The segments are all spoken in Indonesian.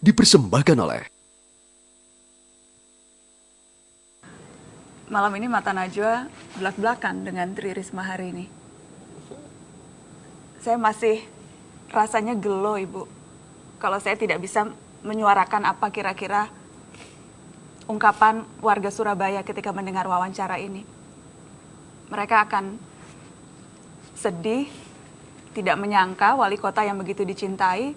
dipersembahkan oleh Malam ini mata Najwa belak-belakan dengan Tri Risma hari ini. Saya masih rasanya gelo, Ibu. Kalau saya tidak bisa menyuarakan apa kira-kira ungkapan warga Surabaya ketika mendengar wawancara ini. Mereka akan sedih, tidak menyangka wali kota yang begitu dicintai,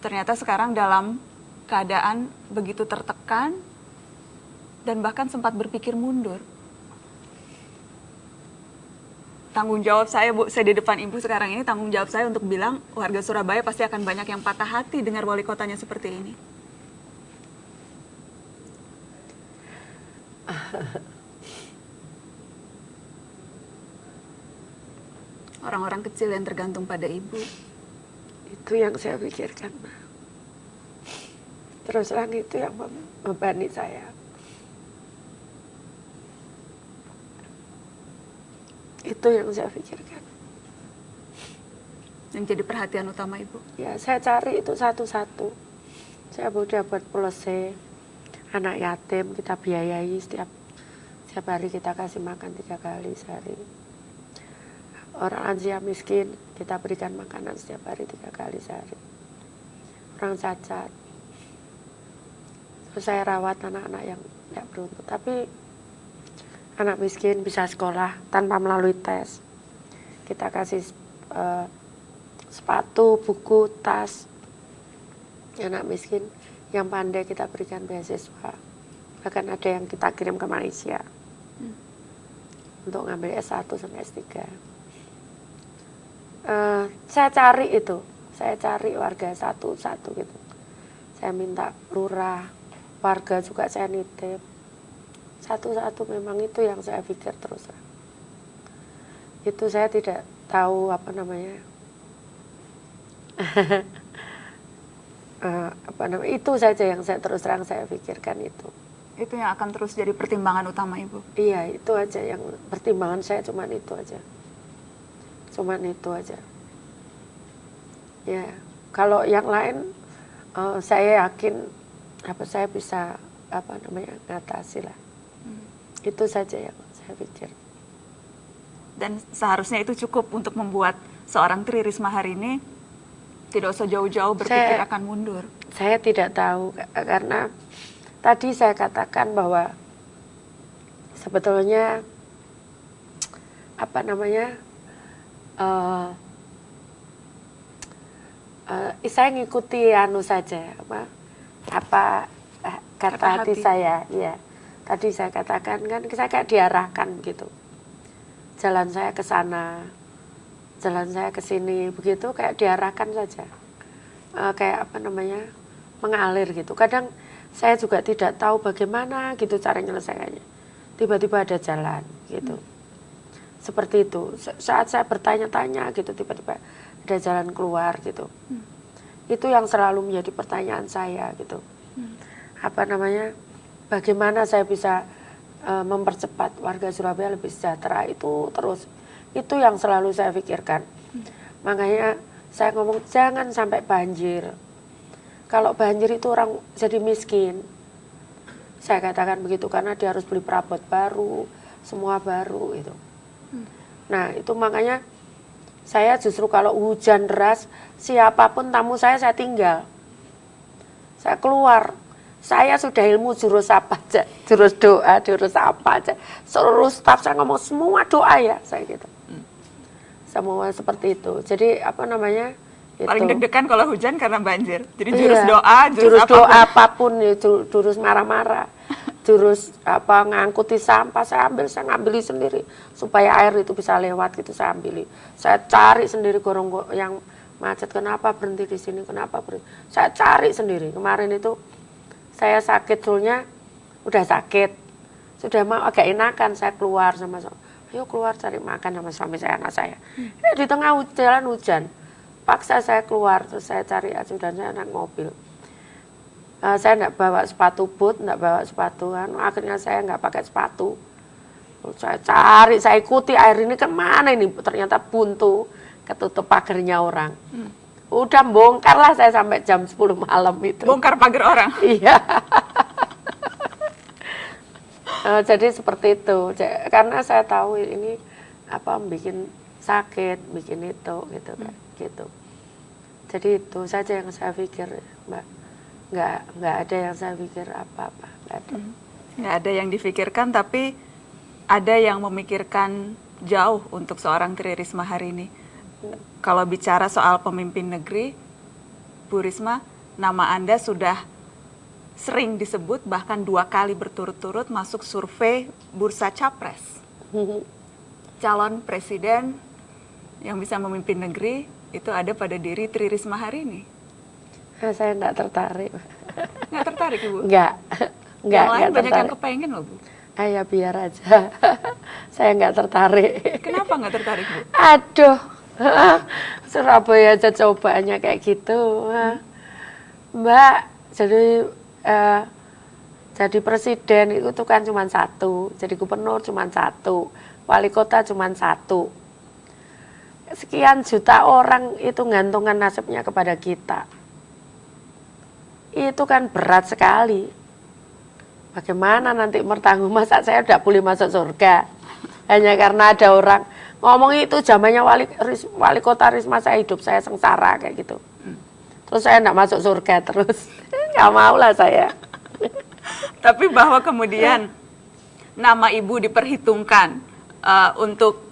ternyata sekarang dalam keadaan begitu tertekan, dan bahkan sempat berpikir mundur. Tanggung jawab saya, Bu, saya di depan Ibu sekarang ini, tanggung jawab saya untuk bilang warga Surabaya pasti akan banyak yang patah hati dengar wali kotanya seperti ini. Orang-orang kecil yang tergantung pada Ibu. Itu yang saya pikirkan, Ma. Terus terang itu yang membebani saya. Itu yang saya pikirkan. Yang jadi perhatian utama Ibu. Ya, saya cari itu satu-satu. Saya udah buat polisi anak yatim, kita biayai setiap hari kita kasih makan 3 kali sehari. Orang lansia miskin, kita berikan makanan setiap hari 3 kali sehari. Orang cacat. Terus saya rawat anak-anak yang tidak beruntung. Tapi anak miskin bisa sekolah tanpa melalui tes. Kita kasih sepatu, buku, tas. Anak miskin yang pandai kita berikan beasiswa. Bahkan ada yang kita kirim ke Malaysia untuk ngambil S1 sampai S3. Saya cari itu, saya cari warga satu-satu gitu. Saya minta lurah, warga juga saya nitip. Satu-satu memang itu yang saya pikir terus. Itu saya tidak tahu apa namanya. Itu saja yang saya terus terang saya pikirkan itu. Itu yang akan terus jadi pertimbangan utama Ibu. Iya, itu aja yang pertimbangan saya, cuman itu aja. Cuman itu aja. Ya, kalau yang lain saya yakin saya bisa ngatasi lah. Itu saja yang saya pikir. Dan seharusnya itu cukup untuk membuat seorang Tri Risma hari ini tidak usah jauh-jauh berpikir akan mundur. Saya tidak tahu, karena tadi saya katakan bahwa sebetulnya saya ngikuti saja kata hati saya, ya. Tadi saya katakan kan saya kayak diarahkan begitu. Jalan saya ke sana, jalan saya ke sini, begitu kayak diarahkan saja. Kayak mengalir gitu. Kadang saya juga tidak tahu bagaimana gitu cara menyelesaikannya. Tiba-tiba ada jalan gitu. Seperti itu. Saat saya bertanya-tanya gitu, tiba-tiba ada jalan keluar gitu. Itu yang selalu menjadi pertanyaan saya gitu. Bagaimana saya bisa mempercepat warga Surabaya lebih sejahtera, itu terus. Itu yang selalu saya pikirkan. Makanya saya ngomong jangan sampai banjir. Kalau banjir itu orang jadi miskin. Saya katakan begitu karena dia harus beli perabot baru, semua baru itu. Nah, itu makanya saya justru kalau hujan deras, siapapun tamu saya tinggal. Saya keluar. Saya sudah ilmu jurus apa aja, jurus doa, jurus apa aja. Seluruh staf saya ngomong semua doa ya, saya gitu. Semua seperti itu. Jadi Paling deg-degan kalau hujan karena banjir. Jadi jurus doa apapun, jurus marah-marah, jurus ngangkuti sampah saya ngambil sendiri supaya air itu bisa lewat gitu saya ambil. Saya cari sendiri gorong yang macet, kenapa berhenti di sini, kenapa berhenti. Saya cari sendiri. Kemarin itu saya sakit, sulnya udah sakit, sudah mau agak enakan, saya keluar sama ayo keluar cari makan sama suami saya, anak saya. Di tengah jalan hujan, paksa saya keluar, terus saya cari ajudan saya naik mobil. Saya enggak bawa sepatu boot, enggak bawa sepatu, akhirnya saya enggak pakai sepatu. Saya cari, saya ikuti air ini kemana ini, ternyata buntu, ketutup pagarnya orang. Udah bongkar lah saya sampai jam 10 malam itu. Bongkar pagar orang. Iya. Jadi seperti itu. Karena saya tahu ini apa bikin sakit, bikin itu gitu kan, gitu. Jadi itu saja yang saya pikir, Mbak. Nggak ada yang saya pikir apa-apa, nggak ada. Nggak ada yang difikirkan, tapi ada yang memikirkan jauh untuk seorang Tri Risma hari ini. Kalau bicara soal pemimpin negeri, Bu Risma, nama Anda sudah sering disebut, bahkan 2 kali berturut-turut masuk survei Bursa Capres. Calon presiden yang bisa memimpin negeri itu ada pada diri Tri Risma hari ini. Saya enggak tertarik. Nggak tertarik, Ibu? Enggak. Yang lain banyak tertarik. yang kepengen loh, Bu. Ya biar aja. Saya enggak tertarik. Kenapa nggak tertarik, Bu? Aduh. Surabaya aja cobaannya kayak gitu. Mbak, jadi presiden itu kan cuma 1, jadi gubernur cuma 1, wali kota cuma 1. Sekian juta orang itu gantungkan nasibnya kepada kita. Itu kan berat sekali. Bagaimana nanti bertanggung, masa saya udah boleh masuk surga hanya karena ada orang ngomong itu zamannya wali kota Risma, saya hidup saya sengsara kayak gitu. Terus saya enggak masuk surga terus. Nggak mau lah saya. Tapi bahwa kemudian nama Ibu diperhitungkan untuk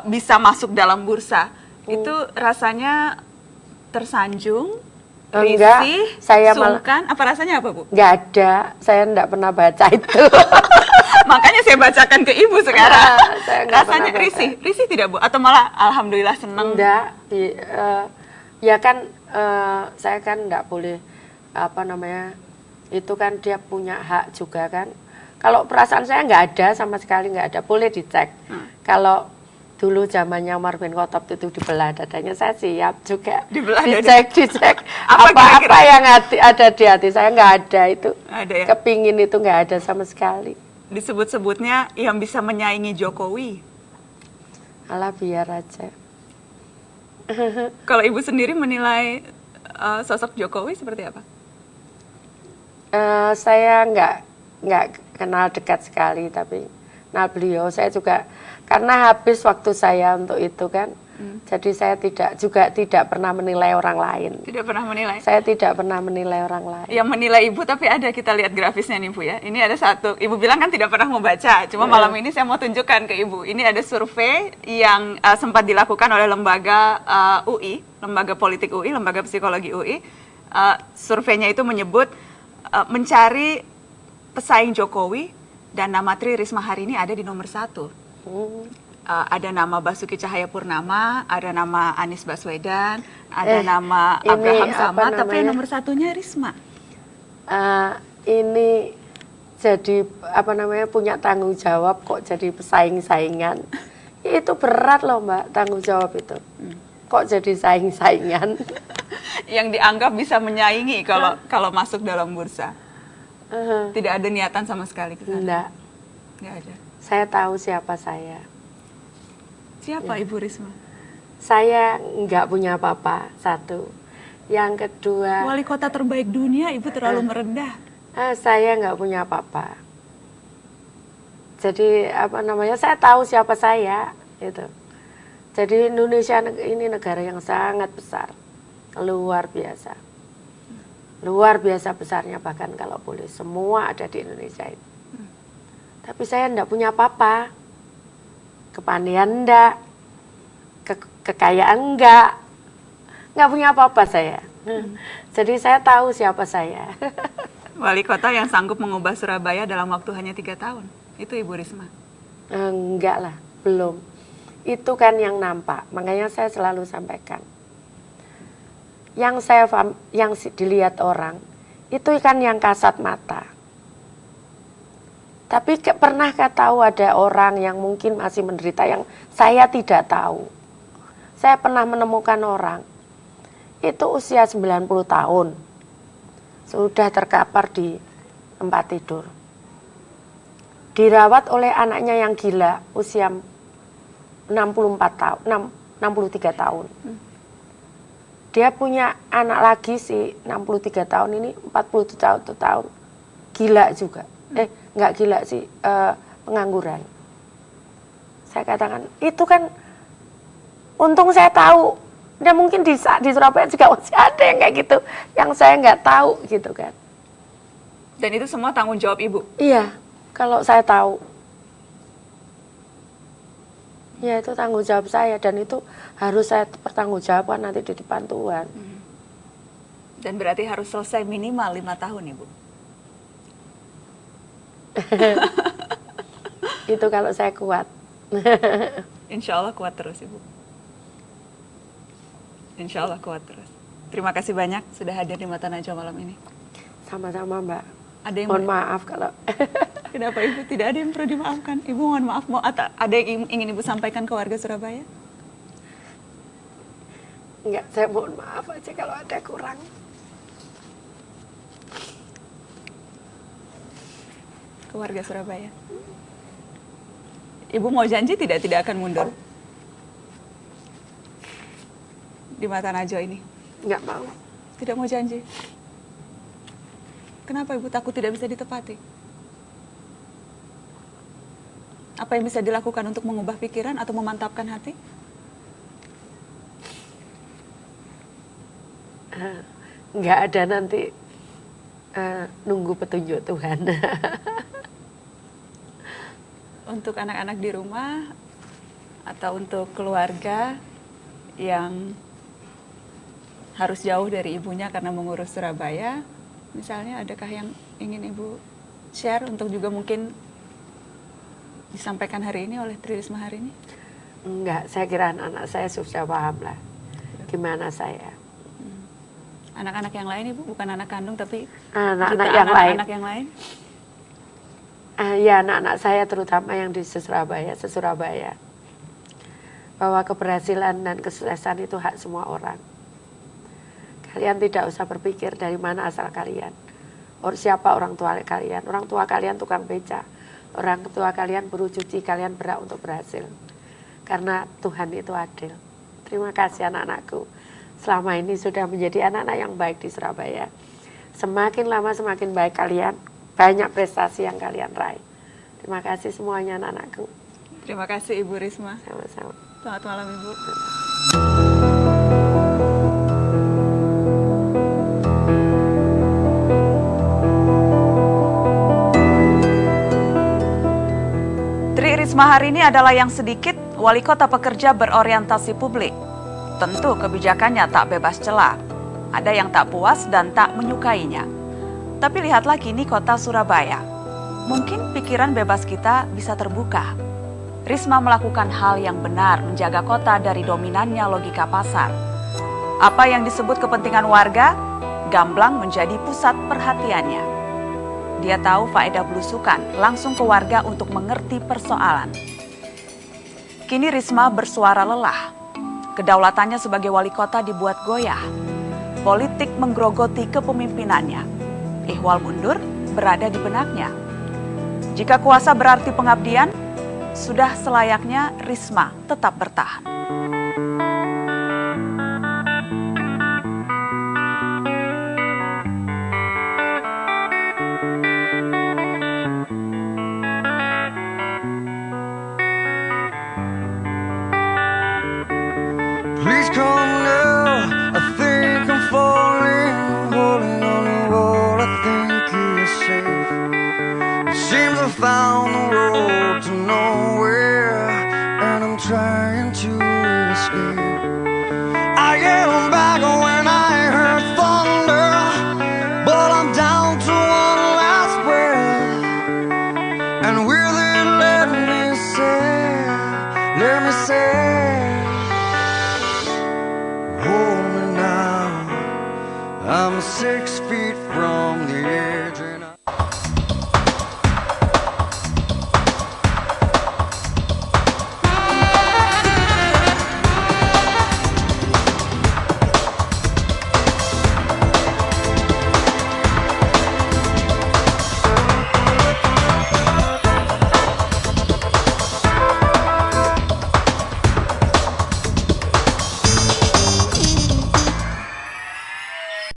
bisa masuk dalam bursa, itu rasanya tersanjung, Enggak, risih, saya malah sungkan, apa rasanya apa, Bu? nggak ada, saya enggak pernah baca itu. Makanya saya bacakan ke Ibu sekarang. Saya nggak Rasanya pernah baca. risih tidak, Bu? Atau malah alhamdulillah seneng? Enggak, ya kan saya kan enggak boleh apa namanya, itu kan dia punya hak juga kan. Kalau perasaan saya nggak ada sama sekali, nggak ada, boleh dicek. Kalau dulu zamannya Umar bin Khattab itu dibelah dadanya, saya siap juga. Dibelah dicek Apa apa kira-kira? yang ada di hati saya, nggak ada itu. Ada ya? Kepingin itu nggak ada sama sekali. Disebut-sebutnya yang bisa menyaingi Jokowi. Alah biar aja. Kalau Ibu sendiri menilai sosok Jokowi seperti apa? Saya nggak kenal dekat sekali, tapi kenal beliau. Saya juga karena habis waktu saya untuk itu kan, jadi saya tidak pernah menilai orang lain. Tidak pernah menilai? Saya tidak pernah menilai orang lain. Yang menilai Ibu, tapi ada, kita lihat grafisnya nih, Bu ya. Ini ada satu, Ibu bilang kan tidak pernah membaca, cuma malam ini saya mau tunjukkan ke Ibu. Ini ada survei yang sempat dilakukan oleh lembaga UI, lembaga politik UI, lembaga psikologi UI. Surveinya itu menyebut mencari pesaing Jokowi, dan nama Tri Risma hari ini ada di nomor 1. Ada nama Basuki Cahayapurnama, ada nama Anies Baswedan, ada nama Abraham Samad, tapi yang nomor 1-nya Risma. Ini jadi apa namanya, punya tanggung jawab kok jadi pesaing-saingan. Itu berat loh Mbak, tanggung jawab itu. Kok jadi saing-saingan? Yang dianggap bisa menyaingi kalau masuk dalam bursa. Tidak ada niatan sama sekali ke sana. Enggak. Nggak ada. Saya tahu siapa saya. Siapa Ibu Risma? Saya nggak punya apa-apa, 1. Yang kedua, Wali kota terbaik dunia, Ibu terlalu merendah. saya nggak punya apa-apa. Jadi apa namanya, saya tahu siapa saya, gitu. Jadi Indonesia ini negara yang sangat besar, luar biasa. Luar biasa besarnya, bahkan kalau boleh semua ada di Indonesia itu. Tapi saya enggak punya apa-apa. Kepandaian enggak, kekayaan enggak punya apa-apa saya. Jadi saya tahu siapa saya. Wali kota yang sanggup mengubah Surabaya dalam waktu hanya 3 tahun. Itu Ibu Risma. Enggak lah, belum. Itu kan yang nampak. Makanya saya selalu sampaikan. Yang dilihat orang, itu kan yang kasat mata. Tapi pernahkah tahu ada orang yang mungkin masih menderita yang saya tidak tahu? Saya pernah menemukan orang, itu usia 90 tahun, sudah terkapar di tempat tidur. Dirawat oleh anaknya yang gila, usia 63 tahun. Dia punya anak lagi sih, 63 tahun ini, 41 tahun. Gila juga. Nggak gila sih, pengangguran. Saya katakan, itu kan untung saya tahu. Dan mungkin di Surabaya juga masih ada yang kayak gitu, yang saya nggak tahu gitu kan. Dan itu semua tanggung jawab Ibu? Iya, kalau saya tahu. Ya itu tanggung jawab saya, dan itu harus saya pertanggungjawabkan nanti di depan Tuhan. Dan berarti harus selesai minimal 5 tahun Ibu? Itu kalau saya kuat. Insya Allah kuat terus Ibu. Insya Allah kuat terus. Terima kasih banyak sudah hadir di Mata Najwa malam ini. Sama-sama Mbak. Ada yang Mohon maaf kalau Kenapa Ibu? Tidak ada yang perlu dimaafkan. Ibu mohon maaf, ada yang ingin Ibu sampaikan ke warga Surabaya? enggak, saya mohon maaf aja kalau ada kurang. Ke warga Surabaya. Ibu mau janji tidak akan mundur di Mata Najwa ini? Enggak mau. Tidak mau janji. Kenapa Ibu takut tidak bisa ditepati? Apa yang bisa dilakukan untuk mengubah pikiran atau memantapkan hati? Enggak ada, nanti nunggu petunjuk Tuhan. Untuk anak-anak di rumah atau untuk keluarga yang harus jauh dari ibunya karena mengurus Surabaya, misalnya, adakah yang ingin Ibu share untuk juga mungkin disampaikan hari ini oleh Tri Risma hari ini? Enggak, saya kira anak-anak saya sudah paham lah gimana saya. Anak-anak yang lain Ibu, bukan anak kandung tapi Anak-anak kita yang lain. anak yang lain? Ya, anak-anak saya terutama yang di Surabaya, bahwa keberhasilan dan kesuksesan itu hak semua orang. Kalian tidak usah berpikir dari mana asal kalian. Siapa orang tua kalian? Orang tua kalian tukang beca. Orang tua kalian buruh cuci, kalian berhak untuk berhasil. Karena Tuhan itu adil. Terima kasih anak-anakku. Selama ini sudah menjadi anak-anak yang baik di Surabaya. Semakin lama semakin baik kalian. Banyak prestasi yang kalian raih. Terima kasih semuanya anak-anakku. Terima kasih Ibu Risma. Sama-sama. Selamat malam Ibu. Tri Risma hari ini adalah yang sedikit wali kota pekerja berorientasi publik. Tentu kebijakannya tak bebas celah. Ada yang tak puas dan tak menyukainya. Tapi lihatlah kini kota Surabaya. Mungkin pikiran bebas kita bisa terbuka. Risma melakukan hal yang benar menjaga kota dari dominannya logika pasar. Apa yang disebut kepentingan warga, gamblang menjadi pusat perhatiannya. Dia tahu faedah belusukan langsung ke warga untuk mengerti persoalan. Kini Risma bersuara lelah. Kedaulatannya sebagai wali kota dibuat goyah. Politik menggerogoti kepemimpinannya. Ihwal mundur berada di benaknya. Jika kuasa berarti pengabdian, sudah selayaknya Risma tetap bertahan. Please come now, I think I'm falling, holding on to what I think is safe. It seems I found the road to nowhere, and I'm trying to escape. I am back when I heard thunder, but I'm down to one last breath. And will it let me say, hold me now, I'm 6 feet from the edge.